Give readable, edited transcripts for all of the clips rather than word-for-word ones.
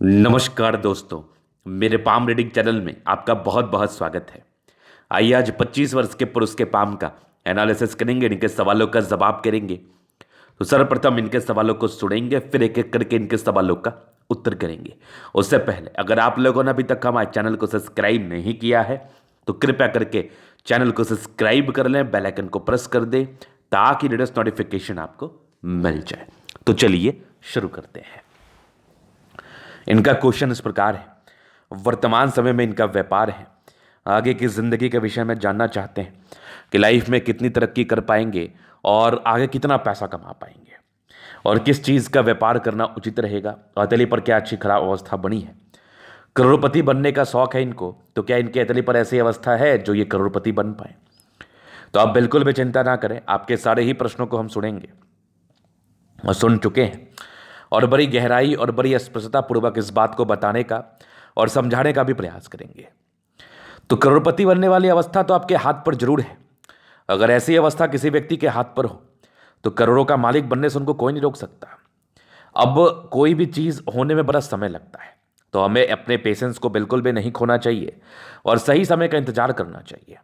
नमस्कार दोस्तों। मेरे पाम रीडिंग चैनल में आपका बहुत बहुत स्वागत है। आइए आज 25 वर्ष के पुरुष के पाम का एनालिसिस करेंगे, इनके सवालों का जवाब करेंगे। तो सर्वप्रथम इनके सवालों को सुनेंगे, फिर एक एक करके इनके सवालों का उत्तर करेंगे। उससे पहले अगर आप लोगों ने अभी तक हमारे चैनल को सब्सक्राइब नहीं किया है तो कृपया करके चैनल को सब्सक्राइब कर लें, बेल आइकन को प्रेस कर दें ताकि लेटेस्ट नोटिफिकेशन आपको मिल जाए। तो चलिए शुरू करते हैं। इनका क्वेश्चन इस प्रकार है, वर्तमान समय में इनका व्यापार है, आगे की ज़िंदगी के विषय में जानना चाहते हैं कि लाइफ में कितनी तरक्की कर पाएंगे और आगे कितना पैसा कमा पाएंगे और किस चीज़ का व्यापार करना उचित रहेगा, हथेली पर क्या अच्छी खराब अवस्था बनी है। करोड़पति बनने का शौक है इनको, तो क्या इनके हथेली पर ऐसी अवस्था है जो ये करोड़पति बन पाए। तो आप बिल्कुल भी चिंता ना करें, आपके सारे ही प्रश्नों को हम सुनेंगे और सुन चुके हैं और बड़ी गहराई और बड़ी स्पष्टता पूर्वक इस बात को बताने का और समझाने का भी प्रयास करेंगे। तो करोड़पति बनने वाली अवस्था तो आपके हाथ पर जरूर है। अगर ऐसी अवस्था किसी व्यक्ति के हाथ पर हो तो करोड़ों का मालिक बनने से उनको कोई नहीं रोक सकता। अब कोई भी चीज़ होने में बड़ा समय लगता है, तो हमें अपने पेशेंस को बिल्कुल भी नहीं खोना चाहिए और सही समय का इंतजार करना चाहिए।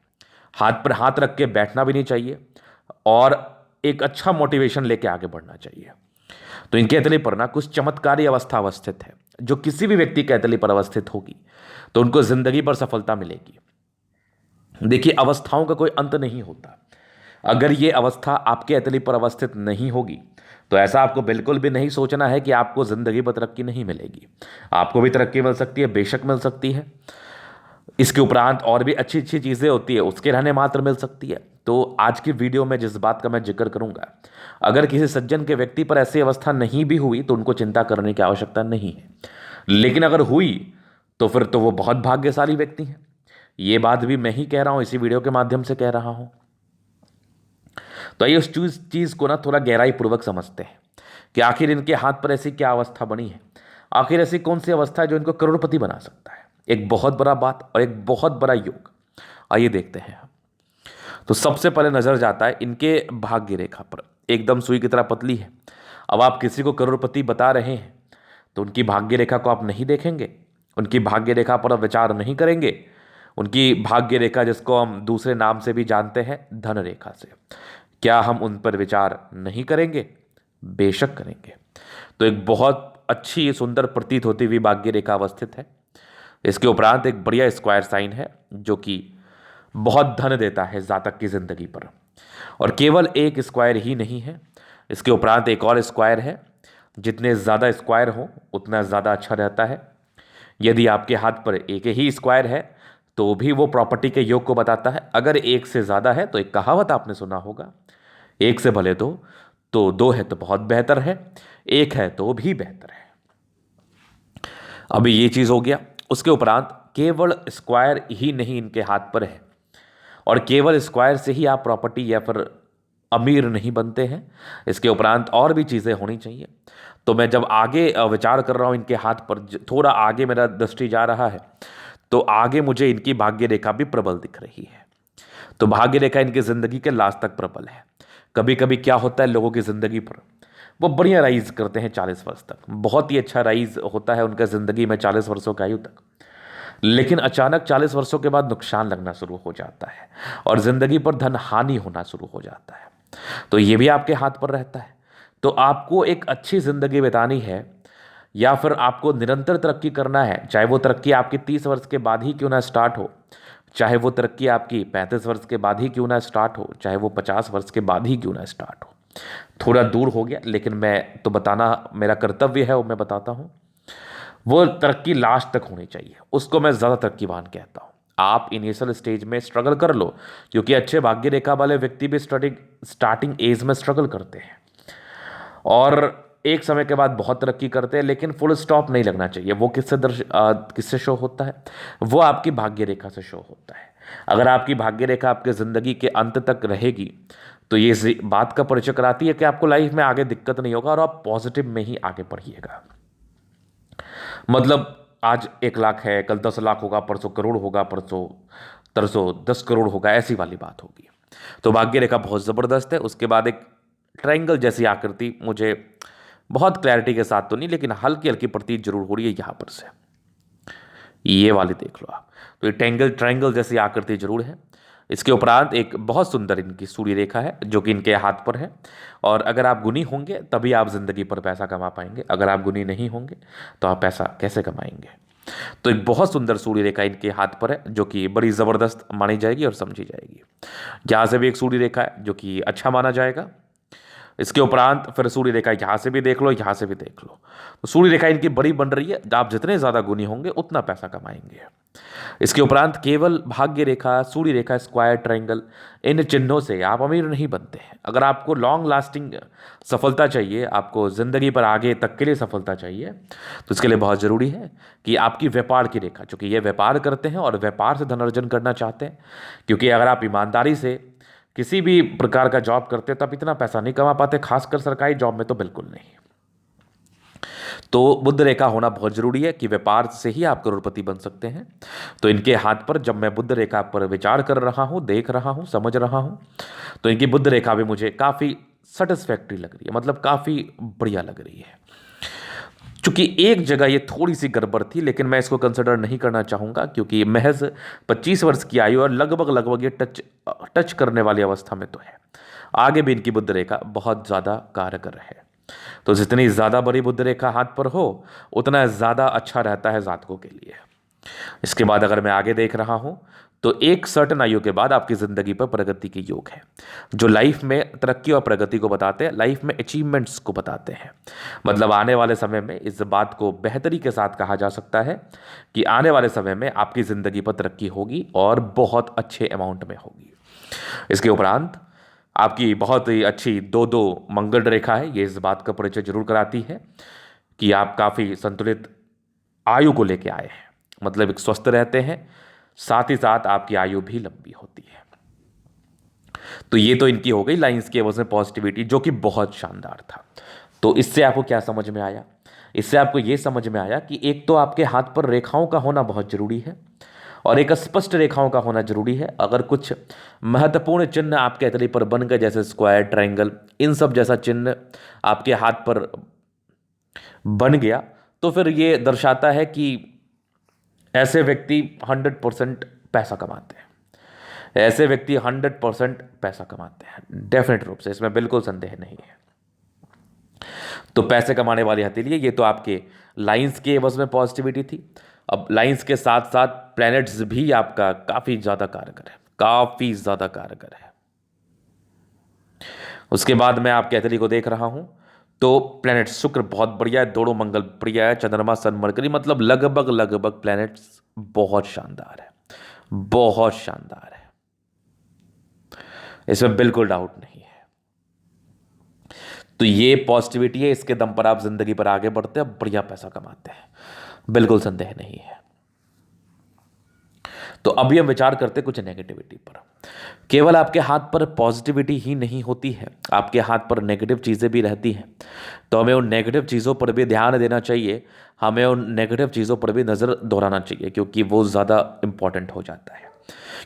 हाथ पर हाथ रख के बैठना भी नहीं चाहिए और एक अच्छा मोटिवेशन लेके आगे बढ़ना चाहिए। तो इनके हथेली पर ना कुछ चमत्कारी अवस्था अवस्थित है, जो किसी भी व्यक्ति के हथेली पर अवस्थित होगी तो उनको जिंदगी पर सफलता मिलेगी। देखिए, अवस्थाओं का कोई अंत नहीं होता। अगर ये अवस्था आपके हथेली पर अवस्थित नहीं होगी तो ऐसा आपको बिल्कुल भी नहीं सोचना है कि आपको जिंदगी पर तरक्की नहीं मिलेगी। आपको भी तरक्की मिल सकती है, बेशक मिल सकती है। इसके उपरांत और भी अच्छी अच्छी चीज़ें होती है, उसके रहने मात्र मिल सकती है। तो आज की वीडियो में जिस बात का मैं जिक्र करूंगा, अगर किसी सज्जन के व्यक्ति पर ऐसी अवस्था नहीं भी हुई तो उनको चिंता करने की आवश्यकता नहीं है, लेकिन अगर हुई तो फिर तो वो बहुत भाग्यशाली व्यक्ति हैं। ये बात भी मैं ही कह रहा हूं, इसी वीडियो के माध्यम से कह रहा हूं। तो आइए उस चीज़ को ना थोड़ा गहराई पूर्वक समझते हैं कि आखिर इनके हाथ पर ऐसी क्या अवस्था बनी है, आखिर ऐसी कौन सी अवस्था है जो इनको करोड़पति बना सकता है। एक बहुत बड़ा बात और एक बहुत बड़ा योग, आइए देखते हैं। तो सबसे पहले नजर जाता है इनके भाग्य रेखा पर, एकदम सुई की तरह पतली है। अब आप किसी को करोड़पति बता रहे हैं तो उनकी भाग्य रेखा को आप नहीं देखेंगे, उनकी भाग्य रेखा पर आप विचार नहीं करेंगे। उनकी भाग्य रेखा, जिसको हम दूसरे नाम से भी जानते हैं धन रेखा से, क्या हम उन पर विचार नहीं करेंगे? बेशक करेंगे। तो एक बहुत अच्छी सुंदर प्रतीत होती हुई भाग्य रेखा अवस्थित है। इसके उपरांत एक बढ़िया स्क्वायर साइन है जो कि बहुत धन देता है जातक की जिंदगी पर। और केवल एक स्क्वायर ही नहीं है, इसके उपरांत एक और स्क्वायर है। जितने ज़्यादा स्क्वायर हो उतना ज़्यादा अच्छा रहता है। यदि आपके हाथ पर एक ही स्क्वायर है तो भी वो प्रॉपर्टी के योग को बताता है। अगर एक से ज़्यादा है तो एक कहावत आपने सुना होगा, एक से भले दो, तो दो है तो बहुत बेहतर है, एक है तो भी बेहतर है। अभी ये चीज़ हो गया। उसके उपरांत केवल स्क्वायर ही नहीं इनके हाथ पर है, और केवल स्क्वायर से ही आप प्रॉपर्टी या फिर अमीर नहीं बनते हैं। इसके उपरांत और भी चीज़ें होनी चाहिए। तो मैं जब आगे विचार कर रहा हूँ इनके हाथ पर, थोड़ा आगे मेरा दृष्टि जा रहा है, तो आगे मुझे इनकी भाग्य रेखा भी प्रबल दिख रही है। तो भाग्य रेखा इनकी ज़िंदगी के लास्ट तक प्रबल है। कभी कभी क्या होता है, लोगों की ज़िंदगी पर वो बढ़िया राइज करते हैं 40 वर्ष तक, बहुत ही अच्छा राइज होता है उनका ज़िंदगी में 40 वर्षों की आयु तक। लेकिन अचानक 40 वर्षों के बाद नुकसान लगना शुरू हो जाता है और जिंदगी पर धन हानि होना शुरू हो जाता है। तो ये भी आपके हाथ पर रहता है। तो आपको एक अच्छी जिंदगी बितानी है या फिर आपको निरंतर तरक्की करना है, चाहे वो तरक्की आपकी 30 वर्ष के बाद ही क्यों ना स्टार्ट हो, चाहे वो तरक्की आपकी 35 वर्ष के बाद ही क्यों ना स्टार्ट हो, चाहे वो 50 वर्ष के बाद ही क्यों ना स्टार्ट हो। थोड़ा दूर हो गया, लेकिन मैं तो बताना मेरा कर्तव्य है, वो मैं बताता हूँ। वो तरक्की लास्ट तक होनी चाहिए, उसको मैं ज़्यादा तरक्कीवान कहता हूँ। आप इनिशियल स्टेज में स्ट्रगल कर लो, क्योंकि अच्छे भाग्य रेखा वाले व्यक्ति भी स्टार्टिंग एज में स्ट्रगल करते हैं और एक समय के बाद बहुत तरक्की करते हैं। लेकिन फुल स्टॉप नहीं लगना चाहिए। वो किससे शो होता है? वो आपकी भाग्य रेखा से शो होता है। अगर आपकी भाग्य रेखा आपके ज़िंदगी के अंत तक रहेगी तो ये बात का परिचय कराती है कि आपको लाइफ में आगे दिक्कत नहीं होगा और आप पॉजिटिव में ही आगे बढ़िएगा। मतलब आज 1 लाख है, कल 10 लाख होगा, परसों करोड़ होगा, परसों तरसों 10 करोड़ होगा, ऐसी वाली बात होगी। तो भाग्य रेखा बहुत ज़बरदस्त है। उसके बाद एक ट्रायंगल जैसी आकृति मुझे बहुत क्लैरिटी के साथ तो नहीं, लेकिन हल्की हल्की प्रतीत जरूर हो रही है यहाँ पर से। ये वाली देख लो आप, तो ये ट्रायंगल ट्रायंगल जैसी आकृति जरूर है। इसके उपरांत एक बहुत सुंदर इनकी सूर्य रेखा है जो कि इनके हाथ पर है। और अगर आप गुणी होंगे तभी आप जिंदगी पर पैसा कमा पाएंगे, अगर आप गुणी नहीं होंगे तो आप पैसा कैसे कमाएंगे। तो एक बहुत सुंदर सूर्य रेखा इनके हाथ पर है जो कि बड़ी ज़बरदस्त मानी जाएगी और समझी जाएगी। यहाँ से भी एक सूर्य रेखा है जो कि अच्छा माना जाएगा। इसके उपरांत फिर सूर्य रेखा यहाँ से भी देख लो, यहाँ से भी देख लो, तो सूर्य रेखा इनकी बड़ी बन रही है। आप जितने ज़्यादा गुणी होंगे उतना पैसा कमाएंगे। इसके उपरांत केवल भाग्य रेखा, सूर्य रेखा, स्क्वायर, ट्रायंगल, इन चिन्हों से आप अमीर नहीं बनते हैं। अगर आपको लॉन्ग लास्टिंग सफलता चाहिए, आपको ज़िंदगी पर आगे तक के लिए सफलता चाहिए, तो इसके लिए बहुत ज़रूरी है कि आपकी व्यापार की रेखा, चूँकि ये व्यापार करते हैं और व्यापार से धन अर्जन करना चाहते हैं। क्योंकि अगर आप ईमानदारी से किसी भी प्रकार का जॉब करते हैं तो आप इतना पैसा नहीं कमा पाते, खासकर सरकारी जॉब में तो बिल्कुल नहीं। तो बुध रेखा होना बहुत जरूरी है कि व्यापार से ही आप करोड़पति बन सकते हैं। तो इनके हाथ पर जब मैं बुध रेखा पर विचार कर रहा हूं, देख रहा हूं, समझ रहा हूं, तो इनकी बुध रेखा भी मुझे काफ़ी सेटिस्फैक्ट्री लग रही है, मतलब काफ़ी बढ़िया लग रही है। चूंकि एक जगह ये थोड़ी सी गड़बड़ थी, लेकिन मैं इसको कंसिडर नहीं करना चाहूँगा क्योंकि महज 25 वर्ष की आयु और लगभग लगभग ये टच करने वाली अवस्था में तो है। आगे भी इनकी बुध रेखा बहुत ज़्यादा कारगर है। तो जितनी ज़्यादा बड़ी बुध रेखा हाथ पर हो उतना ज़्यादा अच्छा रहता है जातकों के लिए। इसके बाद अगर मैं आगे देख रहा हूँ तो एक सर्टन आयु के बाद आपकी ज़िंदगी पर प्रगति के योग है, जो लाइफ में तरक्की और प्रगति को बताते हैं, लाइफ में अचीवमेंट्स को बताते हैं। मतलब आने वाले समय में इस बात को बेहतरी के साथ कहा जा सकता है कि आने वाले समय में आपकी ज़िंदगी पर तरक्की होगी और बहुत अच्छे अमाउंट में होगी। इसके उपरांत आपकी बहुत ही अच्छी 2-2 मंगल रेखा है। ये इस बात का परिचय जरूर कराती है कि आप काफ़ी संतुलित आयु को लेके आए हैं, मतलब एक स्वस्थ रहते हैं, साथ ही साथ आपकी आयु भी लंबी होती है। तो ये तो इनकी हो गई लाइंस की एवज में पॉजिटिविटी, जो कि बहुत शानदार था। तो इससे आपको क्या समझ में आया? इससे आपको ये समझ में आया कि एक तो आपके हाथ पर रेखाओं का होना बहुत जरूरी है और एक स्पष्ट रेखाओं का होना जरूरी है। अगर कुछ महत्वपूर्ण चिन्ह आपके हथेली पर बन गए, जैसे स्क्वायर, ट्रायंगल, इन सब जैसा चिन्ह आपके हाथ पर बन गया, तो फिर ये दर्शाता है कि ऐसे व्यक्ति 100% पैसा कमाते हैं। ऐसे व्यक्ति 100% पैसा कमाते हैं, डेफिनेट रूप से, इसमें बिल्कुल संदेह नहीं है। तो पैसे कमाने वाली हथेली, ये तो आपके लाइंस के एवज में पॉजिटिविटी थी। अब लाइंस के साथ साथ प्लैनेट्स भी आपका काफ़ी ज़्यादा कारगर है, काफ़ी ज़्यादा कारगर है। उसके बाद मैं आपके हथेली को देख रहा हूं तो प्लैनेट शुक्र बहुत बढ़िया है, दोनों मंगल बढ़िया है, चंद्रमा, सन, मरकरी, मतलब लगभग लगभग प्लैनेट्स बहुत शानदार है, बहुत शानदार है, इसमें बिल्कुल डाउट नहीं है। तो ये पॉजिटिविटी है, इसके दम पर आप जिंदगी पर आगे बढ़ते हैं, बढ़िया पैसा कमाते हैं, बिल्कुल संदेह नहीं है। तो अभी हम विचार करते हैं कुछ नेगेटिविटी पर। केवल आपके हाथ पर पॉजिटिविटी ही नहीं होती है, आपके हाथ पर नेगेटिव चीज़ें भी रहती हैं। तो हमें उन नेगेटिव चीज़ों पर भी ध्यान देना चाहिए, हमें उन नेगेटिव चीज़ों पर भी नज़र दोहराना चाहिए, क्योंकि वो ज़्यादा इम्पॉर्टेंट हो जाता है।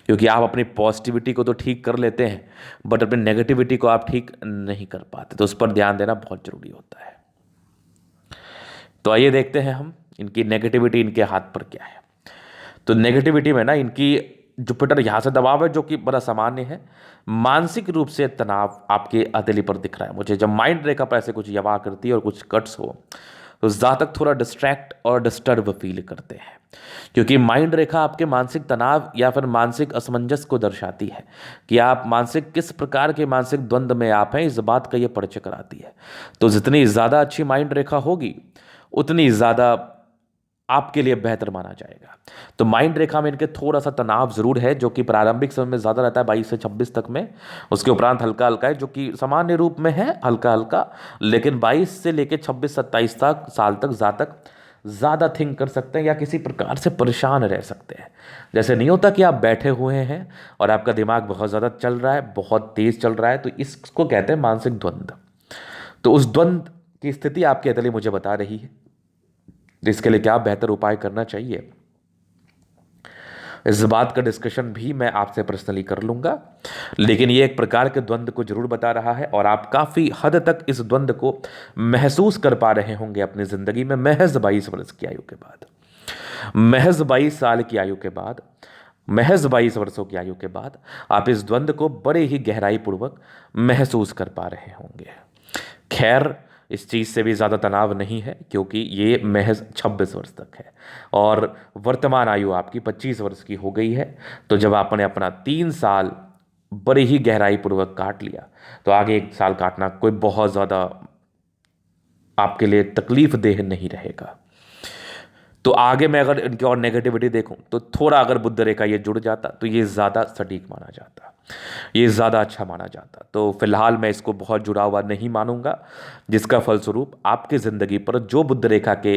क्योंकि आप अपनी पॉजिटिविटी को तो ठीक कर लेते हैं बट अपनी नेगेटिविटी को आप ठीक नहीं कर पाते, तो उस पर ध्यान देना बहुत ज़रूरी होता है। तो आइए देखते हैं हम इनकी नेगेटिविटी इनके हाथ पर क्या है। तो नेगेटिविटी में ना इनकी जुपिटर यहाँ से दबाव है, जो कि बड़ा सामान्य है। मानसिक रूप से तनाव आपके हथेली पर दिख रहा है मुझे। जब माइंड रेखा पर ऐसे कुछ यवा करती है और कुछ कट्स हो तो ज़्यादातर थोड़ा डिस्ट्रैक्ट और डिस्टर्ब फील करते हैं, क्योंकि माइंड रेखा आपके मानसिक तनाव या फिर मानसिक असमंजस को दर्शाती है कि आप मानसिक किस प्रकार के मानसिक द्वंद्व में आप हैं, इस बात का ये परिचय कराती है। तो जितनी ज़्यादा अच्छी माइंड रेखा होगी उतनी ज़्यादा आपके लिए बेहतर माना जाएगा। तो माइंड रेखा में इनके थोड़ा सा तनाव जरूर है, जो कि प्रारंभिक समय में ज़्यादा रहता है 22 से 26 तक में। उसके उपरांत हल्का हल्का है, जो कि सामान्य रूप में है हल्का हल्का, लेकिन 22 से लेकर 26-27 तक साल तक ज़्यादा थिंक कर सकते हैं या किसी प्रकार से परेशान रह सकते हैं। जैसे नहीं होता कि आप बैठे हुए हैं और आपका दिमाग बहुत ज़्यादा चल रहा है, बहुत तेज़ चल रहा है, तो इसको कहते हैं मानसिक द्वंद्व। तो उस द्वंद्व की स्थिति आपके हथेली मुझे बता रही है, जिसके लिए क्या बेहतर उपाय करना चाहिए। इस बात का डिस्कशन भी मैं आपसे पर्सनली कर लूँगा, लेकिन ये एक प्रकार के द्वंद्व को जरूर बता रहा है और आप काफ़ी हद तक इस द्वंद्व को महसूस कर पा रहे होंगे अपनी ज़िंदगी में महज 22 वर्ष की आयु के बाद। महज 22 साल की आयु के बाद, महज 22 वर्षों की आयु के बाद आप इस द्वंद्व को बड़े ही गहराई पूर्वक महसूस कर पा रहे होंगे। खैर, इस चीज़ से भी ज़्यादा तनाव नहीं है, क्योंकि ये महज 26 वर्ष तक है और वर्तमान आयु आपकी 25 वर्ष की हो गई है। तो जब आपने अपना 3 साल बड़ी ही गहराई पूर्वक काट लिया, तो आगे 1 साल काटना कोई बहुत ज़्यादा आपके लिए तकलीफ देह नहीं रहेगा। तो आगे मैं अगर इनकी और नेगेटिविटी देखूं, तो थोड़ा अगर बुध रेखा ये जुड़ जाता तो ये ज़्यादा सटीक माना जाता, ये ज़्यादा अच्छा माना जाता। तो फिलहाल मैं इसको बहुत जुड़ा हुआ नहीं मानूंगा, जिसका फलस्वरूप आपकी ज़िंदगी पर जो बुध रेखा के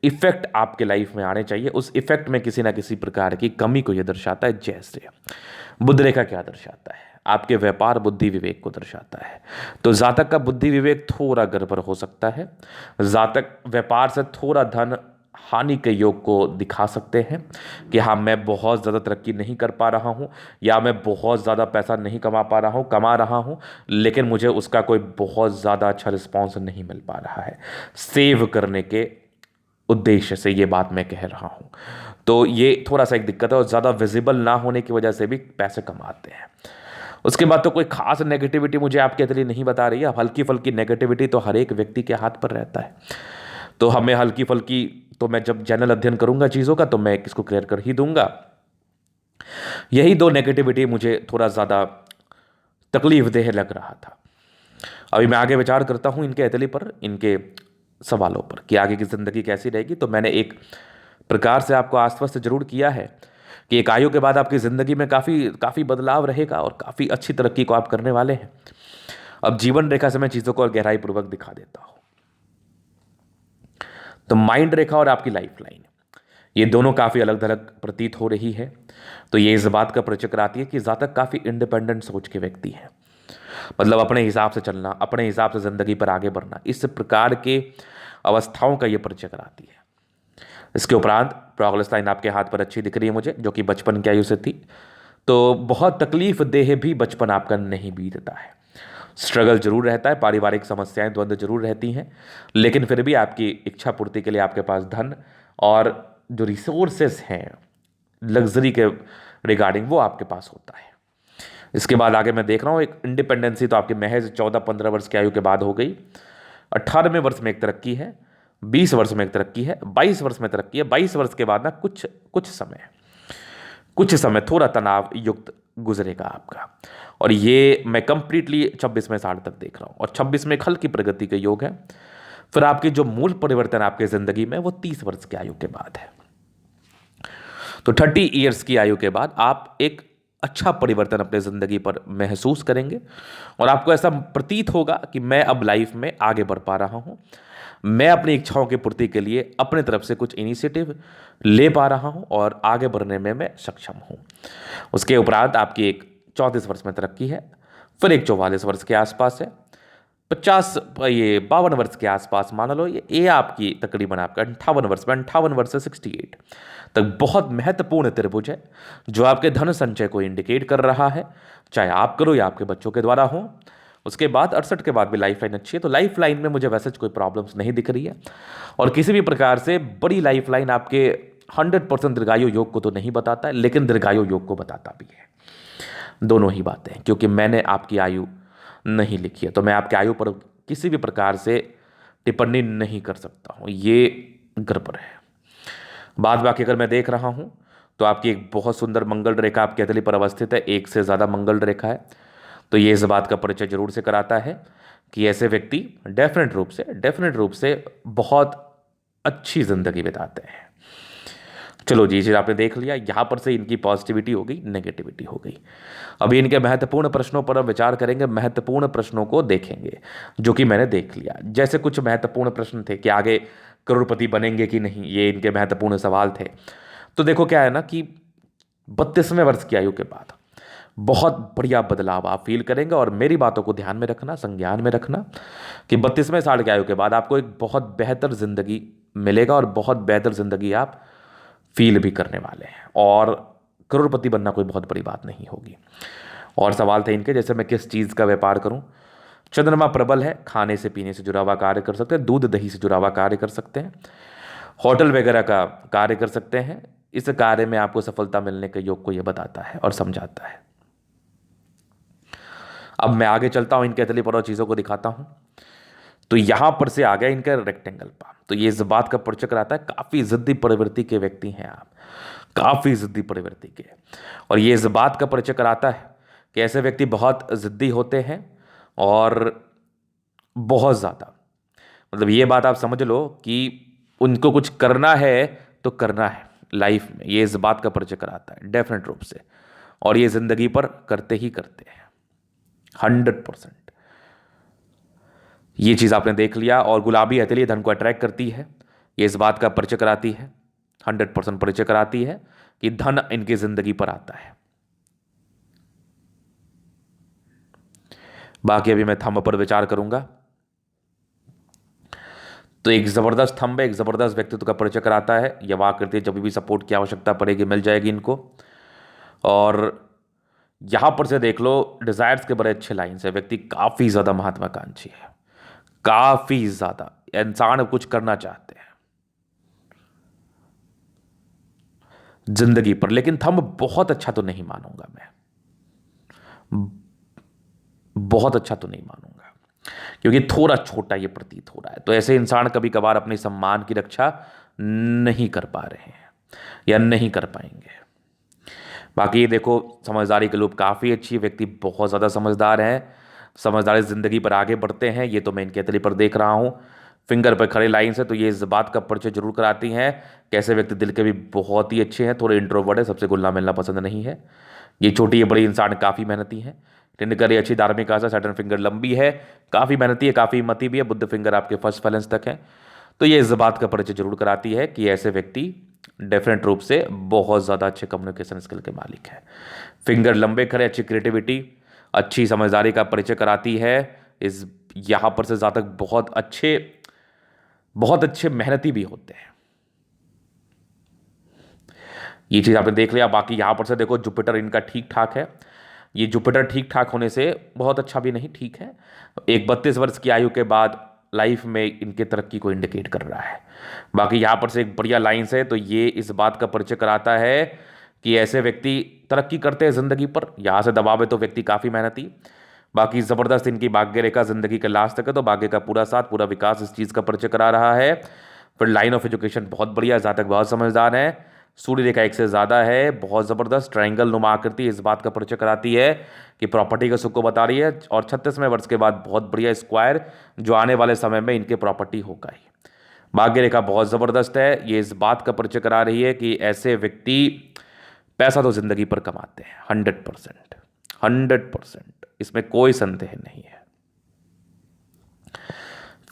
इफेक्ट आपके लाइफ में आने चाहिए, उस इफेक्ट में किसी ना किसी प्रकार की कमी को यह दर्शाता है। जैसे बुध रेखा क्या दर्शाता है? आपके व्यापार बुद्धि विवेक को दर्शाता है। तो जातक का बुद्धि विवेक थोड़ा गड़बड़ हो सकता है। जातक व्यापार से थोड़ा धन हानि के योग को दिखा सकते हैं कि हाँ, मैं बहुत ज़्यादा तरक्की नहीं कर पा रहा हूँ, या मैं बहुत ज़्यादा पैसा नहीं कमा पा रहा हूँ, कमा रहा हूँ लेकिन मुझे उसका कोई बहुत ज़्यादा अच्छा रिस्पॉन्स नहीं मिल पा रहा है। सेव करने के उद्देश्य से ये बात मैं कह रहा हूँ। तो ये थोड़ा सा एक दिक्कत है, और ज़्यादा विजिबल ना होने की वजह से भी पैसे कमाते हैं। उसके बाद तो कोई खास नेगेटिविटी मुझे आपके लिए नहीं बता रही है। हल्की फुल्की नेगेटिविटी तो हर एक व्यक्ति के हाथ पर रहता है, तो हमें हल्की फुल्की, तो मैं जब जनरल अध्ययन करूंगा चीज़ों का तो मैं इसको क्लियर कर ही दूंगा। यही 2 नेगेटिविटी मुझे थोड़ा ज़्यादा तकलीफ देह लग रहा था। अभी मैं आगे विचार करता हूं इनके अतली पर, इनके सवालों पर कि आगे की ज़िंदगी कैसी रहेगी। तो मैंने एक प्रकार से आपको आश्वस्त जरूर किया है कि एक आयु के बाद आपकी ज़िंदगी में काफ़ी काफ़ी बदलाव रहेगा और काफ़ी अच्छी तरक्की को आप करने वाले हैं। अब जीवन रेखा से मैं चीज़ों को और गहराई पूर्वक दिखा देता हूं। तो माइंड रेखा और आपकी लाइफ लाइन, ये दोनों काफ़ी अलग थलग प्रतीत हो रही है। तो ये इस बात का परिचय कराती है कि जातक काफ़ी इंडिपेंडेंट सोच के व्यक्ति हैं, मतलब अपने हिसाब से चलना, अपने हिसाब से ज़िंदगी पर आगे बढ़ना, इस प्रकार के अवस्थाओं का ये परिचय कराती है। इसके उपरांत प्रोग्रेस लाइन आपके हाथ पर अच्छी दिख रही है मुझे, जो कि बचपन की आयु से थी। तो बहुत तकलीफ देह भी बचपन आपका नहीं बीतता है, स्ट्रगल जरूर रहता है, पारिवारिक समस्याएं द्वंद्व जरूर रहती हैं, लेकिन फिर भी आपकी इच्छा पूर्ति के लिए आपके पास धन और जो रिसोर्सेस हैं लग्जरी के रिगार्डिंग, वो आपके पास होता है। इसके बाद आगे मैं देख रहा हूँ एक इंडिपेंडेंसी तो आपके महज 14-15 वर्ष की आयु के बाद हो गई। 18वें वर्ष में एक तरक्की है, 20 वर्ष में एक तरक्की है, 22 वर्ष में तरक्की है। 22 वर्ष के बाद ना कुछ समय थोड़ा तनाव युक्त गुजरेगा आपका, और ये मैं कंप्लीटली 26वें साल तक देख रहा हूँ। और 26 में एक हल्की प्रगति का योग है। फिर आपकी जो मूल परिवर्तन आपके ज़िंदगी में वो 30 वर्ष की आयु के बाद है। तो 30 ईयर्स की आयु के बाद आप एक अच्छा परिवर्तन अपने ज़िंदगी पर महसूस करेंगे और आपको ऐसा प्रतीत होगा कि मैं अब लाइफ में आगे बढ़ पा रहा हूँ, मैं अपनी इच्छाओं की पूर्ति के लिए अपने तरफ से कुछ इनिशिएटिव ले पा रहा हूँ और आगे बढ़ने में मैं सक्षम हूँ। उसके उपरांत आपकी एक 34 वर्ष में तरक्की है, फिर एक 44 वर्ष के आसपास है, 52 वर्ष के आसपास मान लो, ये आपकी तकरीबन आपका 58 वर्ष में, 58 वर्ष से 68 तक बहुत महत्वपूर्ण त्रिभुज है, जो आपके धन संचय को इंडिकेट कर रहा है, चाहे आप करो या आपके बच्चों के द्वारा हो। उसके बाद 68 के बाद भी लाइफ लाइन अच्छी है। तो लाइफ लाइन में मुझे वैसे कोई प्रॉब्लम्स नहीं दिख रही है, और किसी भी प्रकार से बड़ी लाइफ लाइन आपके 100% दीर्घायु योग को तो नहीं बताता है, लेकिन दीर्घायु योग को बताता भी है। दोनों ही बातें, क्योंकि मैंने आपकी आयु नहीं लिखी है, तो मैं आपकी आयु पर किसी भी प्रकार से टिप्पणी नहीं कर सकता हूँ, ये गड़बड़ है। बाद बाकी अगर मैं देख रहा हूँ तो आपकी एक बहुत सुंदर मंगल रेखा आपके हथेली पर अवस्थित है, एक से ज़्यादा मंगल रेखा है। तो ये इस बात का परिचय जरूर से कराता है कि ऐसे व्यक्ति डेफिनेट रूप से बहुत अच्छी ज़िंदगी बिताते हैं। चलो जी, चीज़ आपने देख लिया, यहाँ पर से इनकी पॉजिटिविटी हो गई, नेगेटिविटी हो गई। अभी इनके महत्वपूर्ण प्रश्नों पर हम विचार करेंगे, महत्वपूर्ण प्रश्नों को देखेंगे जो कि मैंने देख लिया। जैसे कुछ महत्वपूर्ण प्रश्न थे कि आगे करोड़पति बनेंगे कि नहीं, ये इनके महत्वपूर्ण सवाल थे। तो देखो क्या है ना कि 32वें वर्ष की आयु के बाद बहुत बढ़िया बदलाव आप फील करेंगे, और मेरी बातों को ध्यान में रखना, संज्ञान में रखना कि 32वें साल की आयु के बाद आपको एक बहुत बेहतर ज़िंदगी मिलेगा और बहुत बेहतर ज़िंदगी आप फील भी करने वाले हैं। और करोड़पति बनना कोई बहुत बड़ी बात नहीं होगी। और सवाल थे इनके, जैसे मैं किस चीज़ का व्यापार करूं। चंद्रमा प्रबल है, खाने से पीने से जुड़ा हुआ कार्य कर सकते हैं, दूध दही से जुड़ा हुआ कार्य कर सकते हैं, होटल वगैरह का कार्य कर सकते हैं। इस कार्य में आपको सफलता मिलने के योग को यह बताता है और समझाता है। अब मैं आगे चलता हूं, इनके अतली पर और चीज़ों को दिखाता हूं। तो यहां पर से आ गया इनका रेक्टेंगल पाम। तो ये इस बात का परिचय कराता है काफ़ी जिद्दी प्रवृत्ति के व्यक्ति हैं आप, काफ़ी जिद्दी प्रवृत्ति के। और ये इस बात का परिचय कराता है कि ऐसे व्यक्ति बहुत जिद्दी होते हैं और बहुत ज़्यादा, मतलब ये बात आप समझ लो कि उनको कुछ करना है तो करना है लाइफ में। ये इस बात का परिचय कराता है डेफिनेट रूप से, और ये जिंदगी पर करते ही करते हैं 100%। ये चीज़ आपने देख लिया। और गुलाबी हथेली धन को अट्रैक्ट करती है, ये इस बात का परिचय कराती है, 100% परिचय कराती है कि धन इनकी जिंदगी पर आता है। बाकी अभी मैं थंब पर विचार करूंगा। तो एक जबरदस्त थंब है, एक जबरदस्त व्यक्तित्व का परिचय कराता है। यह आकृति जब भी सपोर्ट की आवश्यकता पड़ेगी मिल जाएगी इनको। और यहां पर से देख लो डिजायर्स के बड़े अच्छे लाइन्स है। व्यक्ति काफी ज्यादा महत्वाकांक्षी है, काफी ज्यादा इंसान कुछ करना चाहते हैं जिंदगी पर। लेकिन थंब बहुत अच्छा तो नहीं मानूंगा मैं, बहुत अच्छा तो नहीं मानूंगा, क्योंकि थोड़ा छोटा ये प्रतीत हो रहा है। तो ऐसे इंसान कभी कभार अपने सम्मान की रक्षा नहीं कर पा रहे हैं या नहीं कर पाएंगे। बाकी ये देखो समझदारी के लोग काफ़ी अच्छी, व्यक्ति बहुत ज़्यादा समझदार हैं, समझदारी ज़िंदगी पर आगे बढ़ते हैं। ये तो मैं इनके अतली पर देख रहा हूँ, फिंगर पर खड़े लाइन से। तो ये इस बात का परिचय जरूर कराती हैं कि ऐसे व्यक्ति दिल के भी बहुत ही अच्छे हैं, थोड़े इंट्रोवर्ट है, सबसे घुलना मिलना पसंद नहीं है। ये छोटी या बड़ी इंसान काफ़ी मेहनती है। टिंडकर ये अच्छी धार्मिक आशा, सैटर्न फिंगर लंबी है, काफ़ी मेहनती है, काफ़ी हिम्मती भी है। बुद्ध फिंगर आपके फर्स्ट फैलेंस तक है। तो ये इस बात का परिचय जरूर कराती है कि ऐसे व्यक्ति डेफिनेट रूप से बहुत ज़्यादा अच्छे कम्युनिकेशन स्किल के मालिक है। फिंगर लंबे खड़े, अच्छी क्रिएटिविटी, अच्छी समझदारी का परिचय कराती है। इस यहाँ पर से ज़्यादा बहुत अच्छे मेहनती भी होते हैं। ये चीज़ आपने देख लिया। बाकी यहाँ पर से देखो जुपिटर इनका ठीक ठाक है। ये जुपिटर ठीक ठाक होने से बहुत अच्छा भी नहीं, ठीक है। एक 32 वर्ष की आयु के बाद लाइफ में इनके तरक्की को इंडिकेट कर रहा है। बाकी यहाँ पर से एक बढ़िया लाइन्स है। तो ये इस बात का परिचय कराता है कि ऐसे व्यक्ति तरक्की करते हैं ज़िंदगी पर। यहाँ से दबाव है तो व्यक्ति काफ़ी मेहनती। बाकी ज़बरदस्त इनकी भाग्य रेखा ज़िंदगी के लास्ट तक है, तो भाग्य का पूरा साथ, पूरा विकास इस चीज़ का परिचय करा रहा है। फिर लाइन ऑफ एजुकेशन बहुत बढ़िया, जातक बहुत समझदार है, सूर्य रेखा एक से ज़्यादा है, बहुत ज़बरदस्त ट्रायंगल नुमा आकृति इस बात का परिचय कराती है कि प्रॉपर्टी का सुख को बता रही है। और 36वें वर्ष के बाद बहुत बढ़िया स्क्वायर जो आने वाले समय में इनके प्रॉपर्टी होगा ही। भाग्य रेखा बहुत ज़बरदस्त है, ये इस बात का परिचय करा रही है कि ऐसे व्यक्ति पैसा तो ज़िंदगी पर कमाते हैं 100%, 100%, इसमें कोई संदेह नहीं है।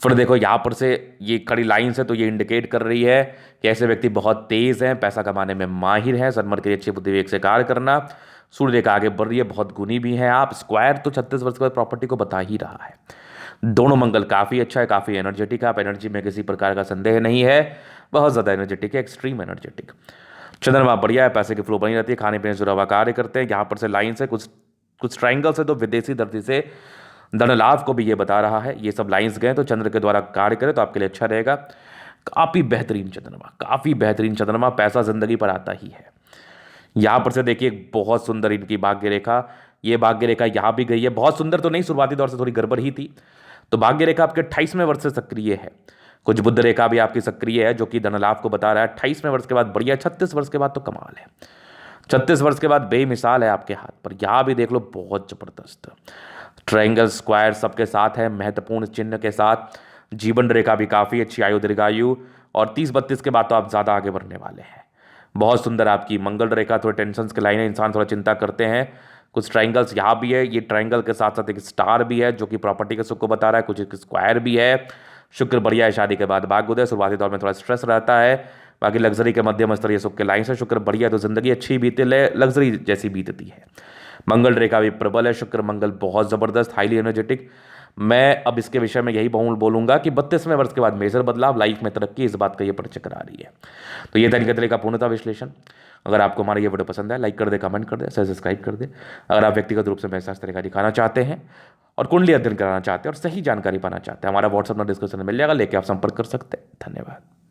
फिर देखो यहाँ पर से ये खड़ी लाइन से तो ये इंडिकेट कर रही है कि ऐसे व्यक्ति बहुत तेज हैं, पैसा कमाने में माहिर हैं, सदमर के अच्छे बुद्धि विवेक से कार्य करना, सूर्य रेखा आगे बढ़ रही है, बहुत गुणी भी हैं आप। स्क्वायर तो 36 वर्ष के बाद प्रॉपर्टी को बता ही रहा है। दोनों मंगल काफ़ी अच्छा है, काफ़ी एनर्जेटिक है, आप एनर्जी में किसी प्रकार का संदेह नहीं है, बहुत ज़्यादा एनर्जेटिक है, एक्सट्रीम एनर्जेटिक। चंद्रमा बढ़िया है, पैसे की फ्लो बनी रहती है, खाने पीने से जुड़ा हुआ कार्य करते हैं। यहाँ पर से लाइन से कुछ ट्राइंगल से तो विदेशी धरती से धन लाभ को भी ये बता रहा है। ये सब लाइंस गए तो चंद्र के द्वारा कार्य करें तो आपके लिए अच्छा रहेगा। काफ़ी बेहतरीन चंद्रमा, काफ़ी बेहतरीन चंद्रमा, पैसा जिंदगी पर आता ही है। यहाँ पर से देखिए बहुत सुंदर इनकी भाग्य रेखा, ये भाग्य रेखा यहाँ भी गई है, बहुत सुंदर तो नहीं, शुरुआती दौर से थोड़ी गड़बड़ ही थी। तो भाग्य रेखा आपके 28वें वर्ष से सक्रिय है। कुछ बुद्ध रेखा भी आपकी सक्रिय है जो कि धन लाभ को बता रहा है। 28वें वर्ष के बाद बढ़िया, 36 वर्ष के बाद तो कमाल है, 36 वर्ष के बाद बेमिसाल है आपके हाथ पर। यहाँ भी देख लो बहुत जबरदस्त ट्रायंगल स्क्वायर सबके साथ है, महत्वपूर्ण चिन्ह के साथ। जीवन रेखा भी काफ़ी अच्छी, आयु दीर्घायु, और 30-32 के बाद तो आप ज़्यादा आगे बढ़ने वाले हैं। बहुत सुंदर आपकी मंगल रेखा, थोड़े टेंशन के लाइन है, इंसान थोड़ा चिंता करते हैं। कुछ ट्रायंगल्स यहाँ भी है, ये ट्रायंगल के साथ साथ एक स्टार भी है जो कि प्रॉपर्टी के सुख को बता रहा है, कुछ एक स्क्वायर भी है। शुक्र बढ़िया है, शादी के बाद भाग्योदय, शुरुआती दौर में थोड़ा स्ट्रेस रहता है। बाकी लग्जरी के मध्यम स्तरीय सुख के लाइन से शुक्र बढ़िया, तो जिंदगी अच्छी बीते, लग्जरी जैसी बीतती है। मंगल रेखा भी प्रबल है, शुक्र मंगल बहुत ज़बरदस्त, हाईली एनर्जेटिक। मैं अब इसके विषय में यही बोलूंगा कि 32वें वर्ष के बाद मेजर बदलाव, लाइफ में तरक्की, इस बात का ये परिचय करा रही है। तो ये था इनके तरह का पूर्णता विश्लेषण। अगर आपको हमारा ये वीडियो पसंद है, लाइक कर दे, कमेंट कर दे, सब्सक्राइब कर दे। अगर आप व्यक्तिगत रूप से मेरे साथ इस तरह का दिखाना चाहते हैं और कुंडली अध्ययन कराना चाहते हैं और सही जानकारी पाना चाहते हैं, हमारा व्हाट्सअप नंबर डिस्क्रिप्शन में मिल जाएगा, लेके आप संपर्क कर सकते हैं। धन्यवाद।